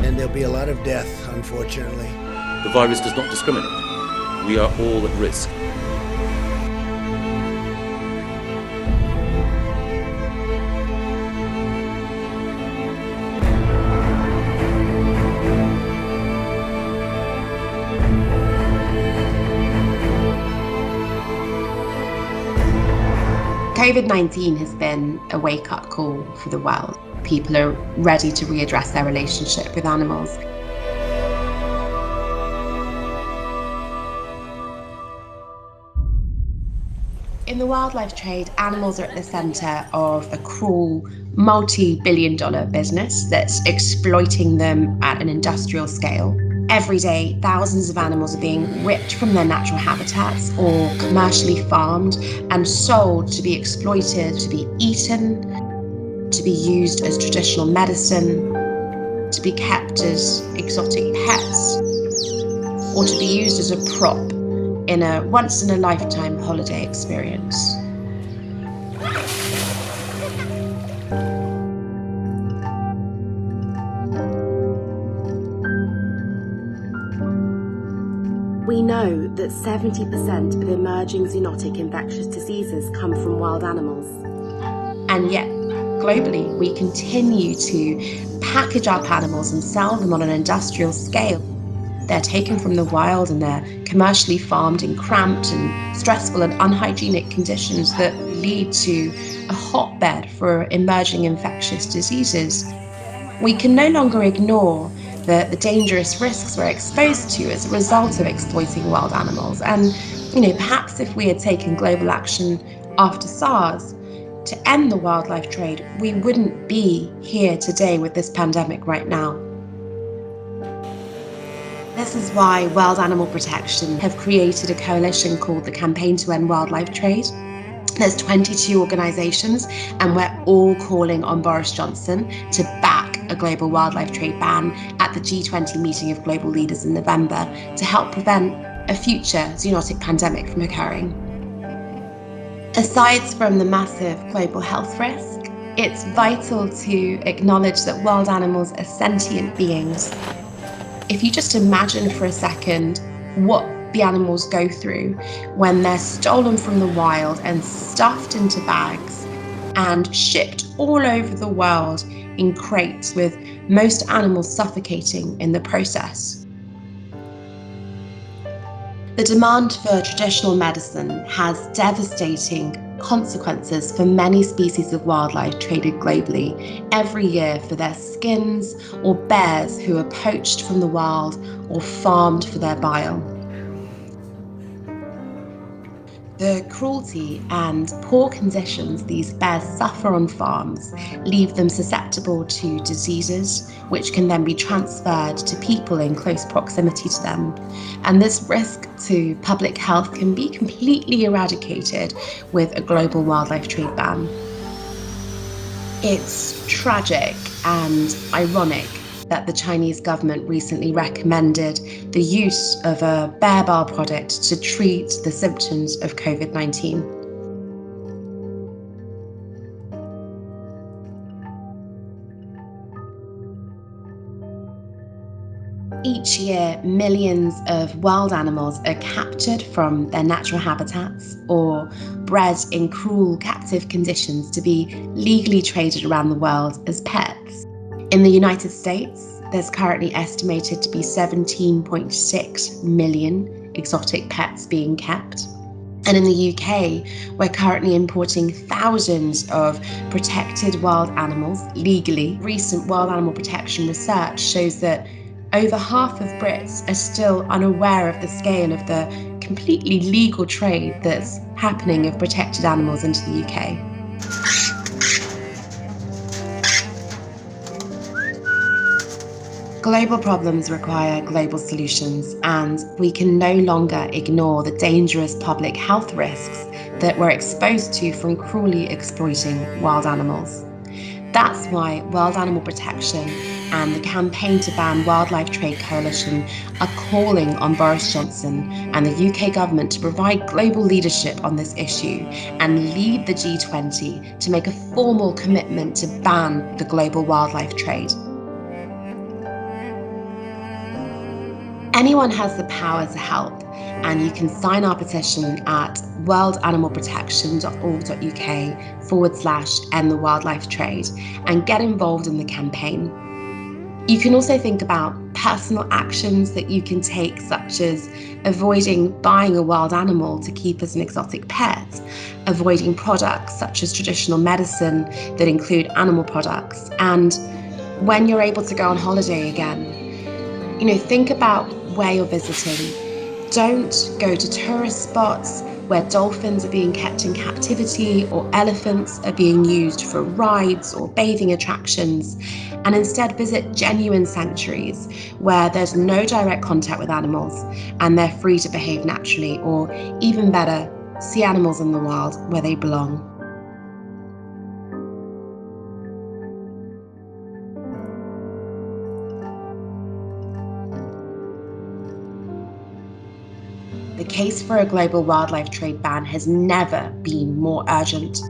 And there'll be a lot of death, unfortunately. The virus does not discriminate. We are all at risk. COVID-19 has been a wake-up call for the world. People are ready to readdress their relationship with animals. In the wildlife trade, animals are at the centre of a cruel, multi-billion-dollar business that's exploiting them at an industrial scale. Every day, thousands of animals are being ripped from their natural habitats or commercially farmed and sold to be exploited, to be eaten, to be used as traditional medicine, to be kept as exotic pets, or to be used as a prop in a once-in-a-lifetime holiday experience. We know that 70% of emerging zoonotic infectious diseases come from wild animals. And yet, globally, we continue to package up animals and sell them on an industrial scale. They're taken from the wild and they're commercially farmed in cramped and stressful and unhygienic conditions that lead to a hotbed for emerging infectious diseases. We can no longer ignore the dangerous risks we're exposed to as a result of exploiting wild animals. And, perhaps if we had taken global action after SARS to end the wildlife trade, we wouldn't be here today with this pandemic right now. This is why World Animal Protection have created a coalition called the Campaign to End Wildlife Trade. There's 22 organisations, and we're all calling on Boris Johnson to back a global wildlife trade ban at the G20 meeting of global leaders in November to help prevent a future zoonotic pandemic from occurring. Aside from the massive global health risk, it's vital to acknowledge that wild animals are sentient beings. If you just imagine for a second what the animals go through when they're stolen from the wild and stuffed into bags and shipped all over the world in crates, with most animals suffocating in the process. The demand for traditional medicine has devastating consequences for many species of wildlife traded globally every year for their skins, or bears who are poached from the wild or farmed for their bile. The cruelty and poor conditions these bears suffer on farms leave them susceptible to diseases, which can then be transferred to people in close proximity to them. And this risk to public health can be completely eradicated with a global wildlife trade ban. It's tragic and ironic that the Chinese government recently recommended the use of a bear bile product to treat the symptoms of COVID-19. Each year, millions of wild animals are captured from their natural habitats or bred in cruel captive conditions to be legally traded around the world as pets. In the United States, there's currently estimated to be 17.6 million exotic pets being kept. And in the UK, we're currently importing thousands of protected wild animals legally. Recent wild animal protection research shows that over half of Brits are still unaware of the scale of the completely legal trade that's happening of protected animals into the UK. Global problems require global solutions, and we can no longer ignore the dangerous public health risks that we're exposed to from cruelly exploiting wild animals. That's why World Animal Protection and the Campaign to Ban Wildlife Trade Coalition are calling on Boris Johnson and the UK government to provide global leadership on this issue and lead the G20 to make a formal commitment to ban the global wildlife trade. Anyone has the power to help, and you can sign our petition at worldanimalprotection.org.uk/end the wildlife trade and get involved in the campaign. You can also think about personal actions that you can take, such as avoiding buying a wild animal to keep as an exotic pet, avoiding products such as traditional medicine that include animal products, and when you're able to go on holiday again, think about where you're visiting. Don't go to tourist spots where dolphins are being kept in captivity or elephants are being used for rides or bathing attractions, and instead visit genuine sanctuaries where there's no direct contact with animals and they're free to behave naturally, or even better, see animals in the wild where they belong. The case for a global wildlife trade ban has never been more urgent.